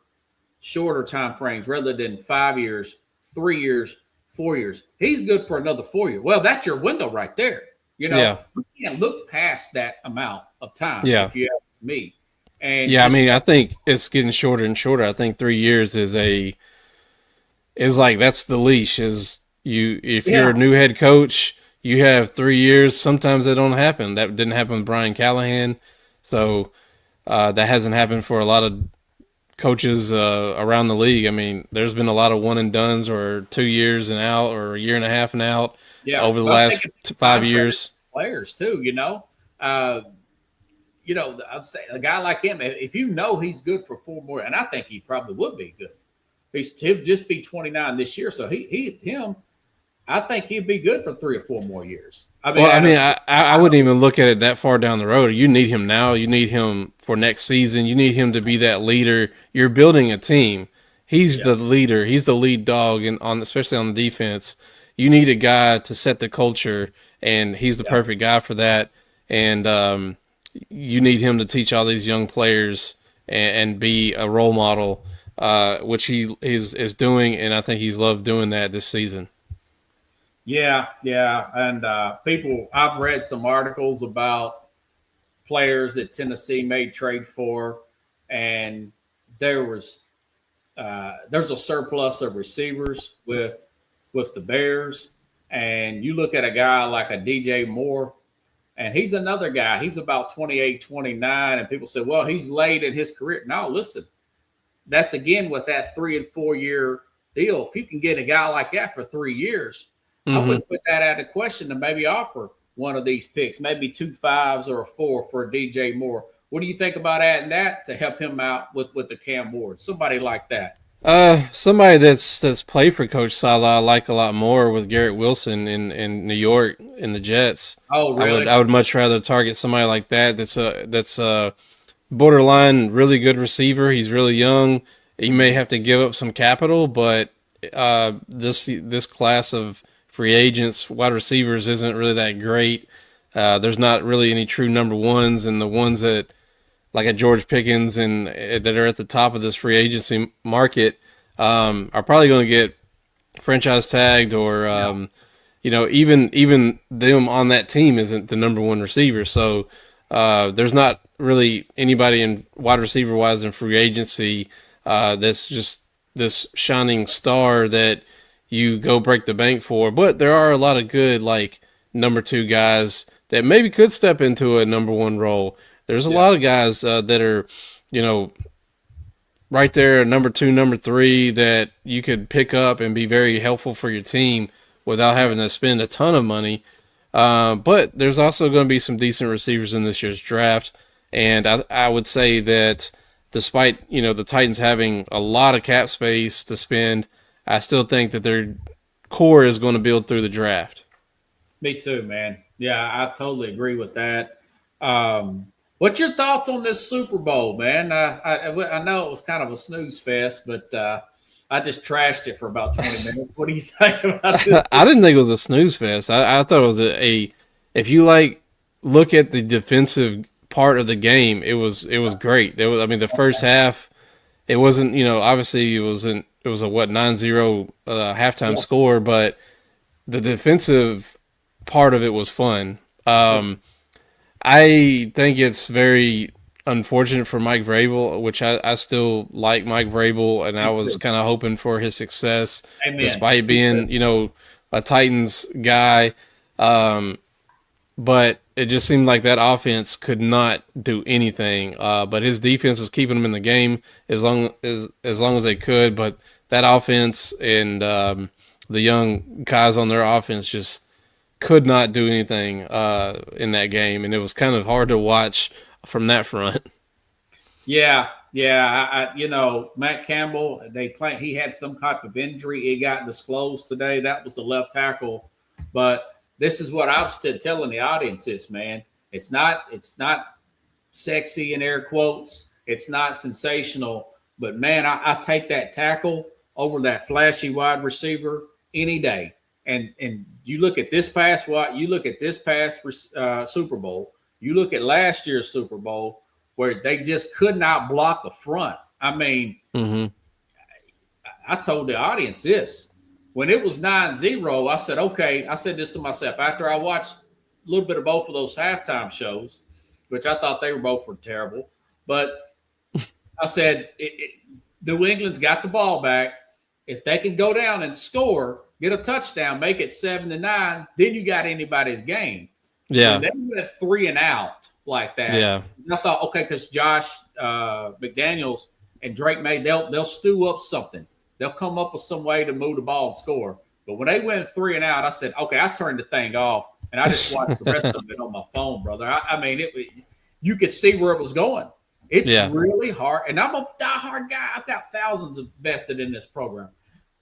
time frames rather than 5 years, 3 years, 4 years. He's good for another 4 years. Well, that's your window right there. Yeah. You can't look past that amount of time Yeah. if you ask me. And Yeah, I just mean, I think it's getting shorter and shorter. I think 3 years is like that's the leash. Is you if you're yeah, a new head coach, you have 3 years. Sometimes that don't happen. That didn't happen with Brian Callahan, so that hasn't happened for a lot of coaches around the league. I mean, there's been a lot of one and dones or 2 years and out or a year and a half and out yeah. over the Well, I'm last thinking 5 contract years. players too. Uh, I'm saying a guy like him, if you know he's good for 4 more, and I think he probably would be good. He'll just be 29 this year, so him. I think he'd be good for 3 or 4 more years. I mean, Well, I at mean, a I wouldn't even look at it that far down the road. You need him now. You need him for next season. You need him to be that leader. You're building a team. He's yeah, the leader. He's the lead dog, and especially on the defense, you need a guy to set the culture, and he's the yeah, perfect guy for that. And you need him to teach all these young players and be a role model, which he is doing, and I think he's loved doing that this season. yeah. And I've read some articles about players that Tennessee made trade for, and there was there's a surplus of receivers with the Bears, and you look at a guy like a DJ Moore, and he's another guy. He's about 28, 29, and people say, well, he's late in his career. No, listen, that's again with that 3 and 4 year deal. If you can get a guy like that for 3 years, I Mm-hmm. wouldn't put that out of question to maybe offer one of these picks, maybe 2 5s or a 4 for a DJ Moore. What do you think about adding that to help him out with the Cam Ward? Somebody like that. Somebody that's played for Coach Salah I like a lot more with Garrett Wilson in New York in the Jets. Oh, really? I would much rather target somebody like that. That's a borderline really good receiver. He's really young. He may have to give up some capital, but this class of free agents, wide receivers, isn't really that great. There's not really any true number ones, and the ones that like a George Pickens and that are at the top of this free agency market are probably going to get franchise tagged or Yeah. even them on that team isn't the number one receiver. So there's not really anybody in wide receiver wise in free agency that's just this shining star that you go break the bank for. But there are a lot of good like number two guys that maybe could step into a number one role. There's a Yeah. lot of guys that are, you know, right there, number two, number three, that you could pick up and be very helpful for your team without having to spend a ton of money. But there's also going to be some decent receivers in this year's draft, and I would say that despite the Titans having a lot of cap space to spend, I still think that their core is going to build through the draft. Me too, man. Yeah, I totally agree with that. What's your thoughts on this Super Bowl, man? I know it was kind of a snooze fest, but I just trashed it for about 20 minutes. What do you think about this? I didn't think it was a snooze fest. I thought it was a if you like look at the defensive part of the game, it was great. I mean, the first half, it wasn't obviously it was a what 9-0 halftime score, but the defensive part of it was fun. I think it's very unfortunate for Mike Vrabel, which I still like Mike Vrabel, and I was kind of hoping for his success, Amen. despite being a Titans guy. But it just seemed like that offense could not do anything. But his defense was keeping them in the game as long as they could. But that offense and the young guys on their offense just could not do anything in that game, and it was kind of hard to watch from that front. Yeah. Matt Campbell, they claim he had some type of injury. It got disclosed today. That was the left tackle. But this is what I was telling the audience is, man. It's not sexy in air quotes. It's not sensational. But, man, I take that tackle over that flashy wide receiver any day. And you look at this past Super Bowl. You look at last year's Super Bowl where they just could not block the front. I mean, Mm-hmm. I told the audience this. When it was 9-0, I said, okay, I said this to myself after I watched a little bit of both of those halftime shows, which I thought they were both terrible. But I said, New England's got the ball back. If they can go down and score, get a touchdown, make it 7-9, then you got anybody's game. Yeah. When they went 3 and out like that, Yeah. I thought, okay, because Josh McDaniels and Drake May, they'll stew up something. They'll come up with some way to move the ball and score. But when they went 3 and out, I said, okay, I turned the thing off, and I just watched the rest of it on my phone, brother. I mean, you could see where it was going. It's really hard. And I'm a diehard guy. I've got thousands invested in this program.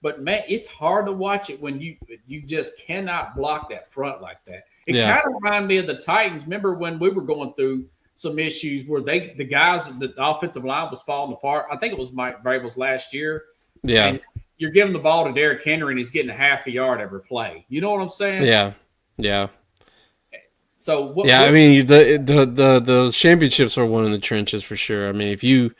But, man, it's hard to watch it when you just cannot block that front like that. It kind of reminded me of the Titans. Remember when we were going through some issues where the offensive line was falling apart? I think it was Mike Vrabel's last year. Yeah. And you're giving the ball to Derrick Henry, and he's getting a half a yard every play. You know what I'm saying? Yeah. Yeah. So I mean, the championships are won in the trenches for sure. I mean, if you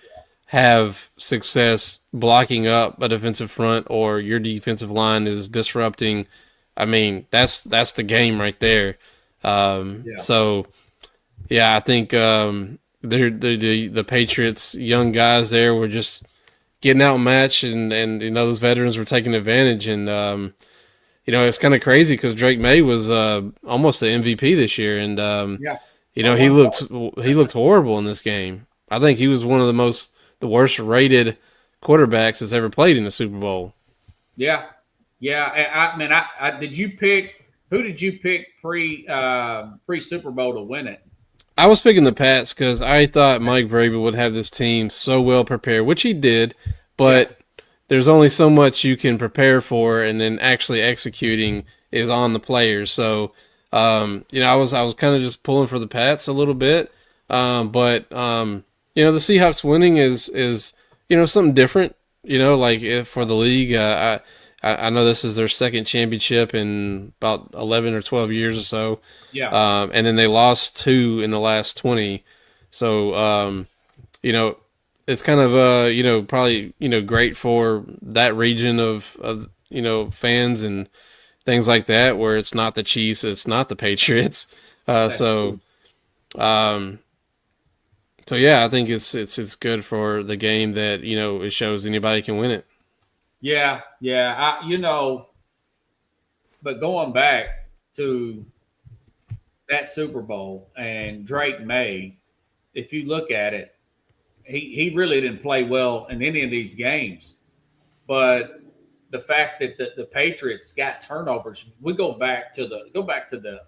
have success blocking up a defensive front or your defensive line is disrupting, I mean, that's the game right there. So, I think the Patriots young guys there were just getting outmatched, and those veterans were taking advantage, and it's kind of crazy because Drake May was almost the MVP this year, and he looked horrible in this game. I think he was one of the worst rated quarterbacks that's ever played in the Super Bowl. Yeah. I mean, who did you pick pre Super Bowl to win it? I was picking the Pats because I thought Mike Vrabel would have this team so well prepared, which he did, but there's only so much you can prepare for, and then actually executing is on the players. So, I was kind of just pulling for the Pats a little bit, but the Seahawks winning is something different. For the league, I know this is their second championship in about 11 or 12 years or so. Yeah. And then they lost 2 in the last 20. So, it's kind of, probably, great for that region of fans and things like that, where it's not the Chiefs, it's not the Patriots. So I think it's good for the game that, it shows anybody can win it. Yeah. But going back to that Super Bowl and Drake May, if you look at it, he really didn't play well in any of these games. But the fact that the Patriots got turnovers, we go back to the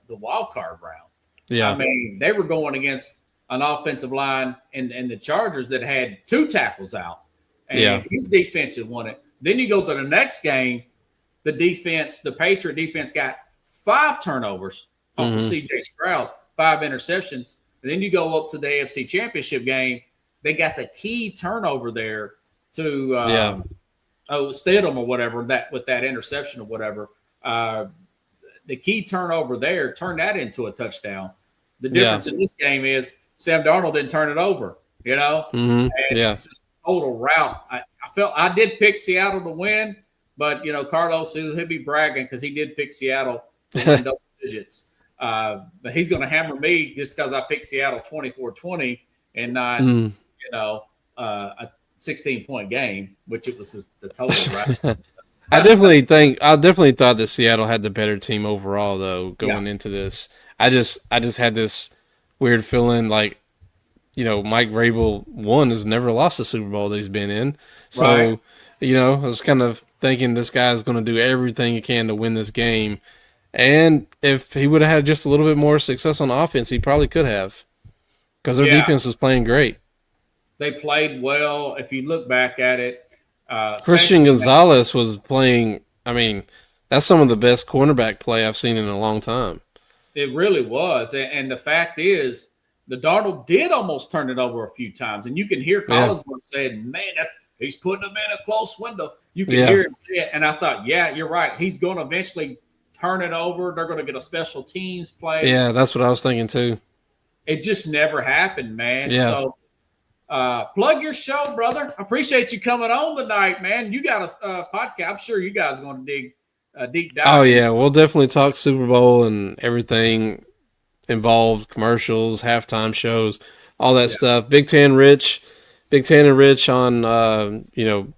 wild card round. Yeah. I mean, they were going against an offensive line and the Chargers that had 2 tackles out. And his defense had won it. Then you go to the next game, the Patriot defense got 5 turnovers off of C.J. Stroud, 5 interceptions. And then you go up to the AFC Championship game, they got the key turnover there to Stidham or whatever, with that interception or whatever. The key turnover there turned that into a touchdown. The difference in this game is Sam Darnold didn't turn it over, Mm-hmm. And it's just a total rout. I did pick Seattle to win, but Carlos, he'll be bragging because he did pick Seattle to win double digits. But he's going to hammer me just because I picked Seattle 24-20 and not a 16-point game, which it was the total. Right? I definitely thought that Seattle had the better team overall, though, going into this. I just had this weird feeling like, Mike Vrabel has never lost a Super Bowl that he's been in. So, I was kind of thinking this guy's going to do everything he can to win this game. And if he would have had just a little bit more success on offense, he probably could have, because their defense was playing great. They played well. If you look back at it, Christian Gonzalez was playing. I mean, that's some of the best cornerback play I've seen in a long time. It really was. And the fact is, the Darnold did almost turn it over a few times. And you can hear Collinsworth saying, man, he's putting them in a close window. You can hear him say it. And I thought, yeah, you're right. He's going to eventually turn it over. They're going to get a special teams play. Yeah, that's what I was thinking too. It just never happened, man. Yeah. So plug your show, brother. I appreciate you coming on tonight, man. You got a podcast. I'm sure you guys are going to dig a deep dive. Oh, yeah. We'll definitely talk Super Bowl and everything involved, commercials, halftime shows, all that stuff. Big Ten Rich Big Tan and Rich on, you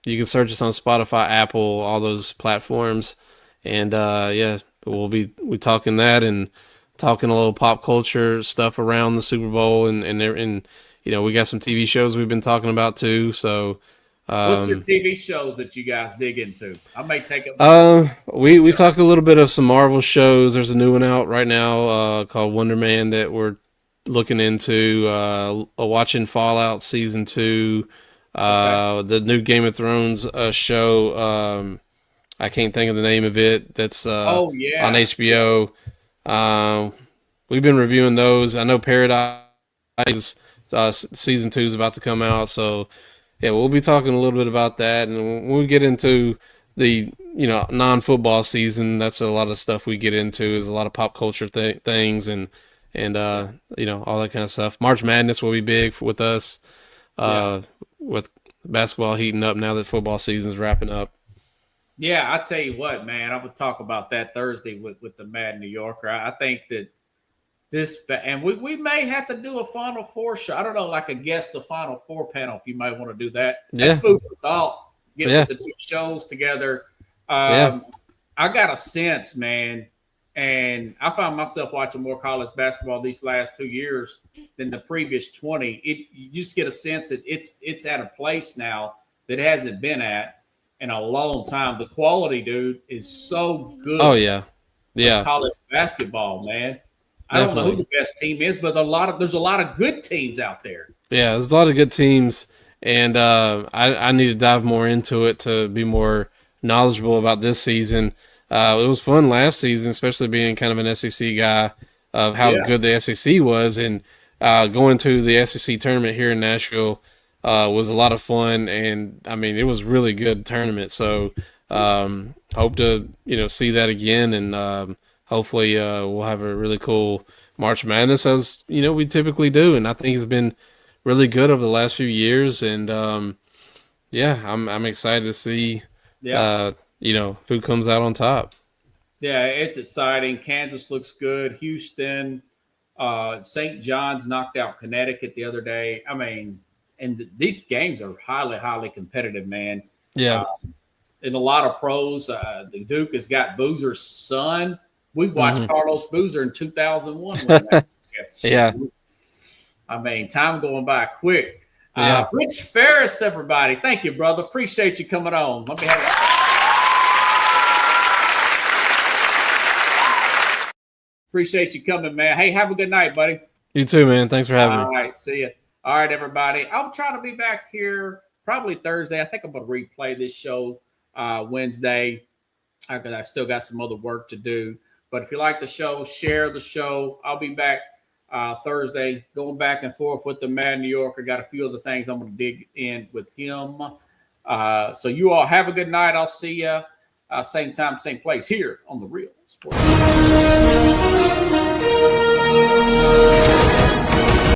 can search us on Spotify, Apple, all those platforms. And we talking that and talking a little pop culture stuff around the Super Bowl and we got some TV shows we've been talking about too. So What's your TV shows that you guys dig into? I may take it. We talk a little bit of some Marvel shows. There's a new one out right now called Wonder Man that we're looking into. Watching Fallout season 2. The new Game of Thrones show. I can't think of the name of it. That's on HBO. We've been reviewing those. I know Paradise season 2 is about to come out, so yeah, we'll be talking a little bit about that. And when we get into the non-football season, that's a lot of stuff we get into. Is a lot of pop culture things and all that kind of stuff. March Madness will be big with us. With basketball heating up now that football season's wrapping up. Yeah, I tell you what, man, I'm gonna talk about that Thursday with the Mad New Yorker. I think that and we may have to do a Final Four show. I don't know, like a guest the Final Four panel if you might want to do that. That's food for thought. Get the two shows together. I got a sense, man, and I found myself watching more college basketball these last 2 years than the previous 20. You just get a sense that it's at a place now that it hasn't been at in a long time. The quality, dude, is so good. Oh yeah. College basketball, man. I don't know who the best team is, but there's a lot of good teams out there. Yeah, there's a lot of good teams, and I need to dive more into it to be more knowledgeable about this season. It was fun last season, especially being kind of an SEC guy, of how good the SEC was, and going to the SEC tournament here in Nashville was a lot of fun, and I mean it was really good tournament. So hope to see that again, and hopefully we'll have a really cool March Madness as we typically do, and I think it's been really good over the last few years, and I'm excited to see who comes out on top. Yeah, it's exciting. Kansas looks good. Houston, St. John's knocked out Connecticut the other day. I mean, and these games are highly, highly competitive, man. Yeah. And a lot of pros. The Duke has got Boozer's son. We watched Carlos Boozer in 2001. Yeah. I mean, time going by quick. Yeah. Rich Ferris, everybody. Thank you, brother. Appreciate you coming on. Let me have it. Appreciate you coming, man. Hey, have a good night, buddy. You too, man. Thanks for having me. All right, see you. All right, everybody. I'll try to be back here probably Thursday. I think I'm going to replay this show Wednesday because I still got some other work to do. But if you like the show, share the show. I'll be back Thursday, going back and forth with the Mad New Yorker. Got a few other things I'm going to dig in with him. So you all have a good night. I'll see you same time, same place here on The Real Sports.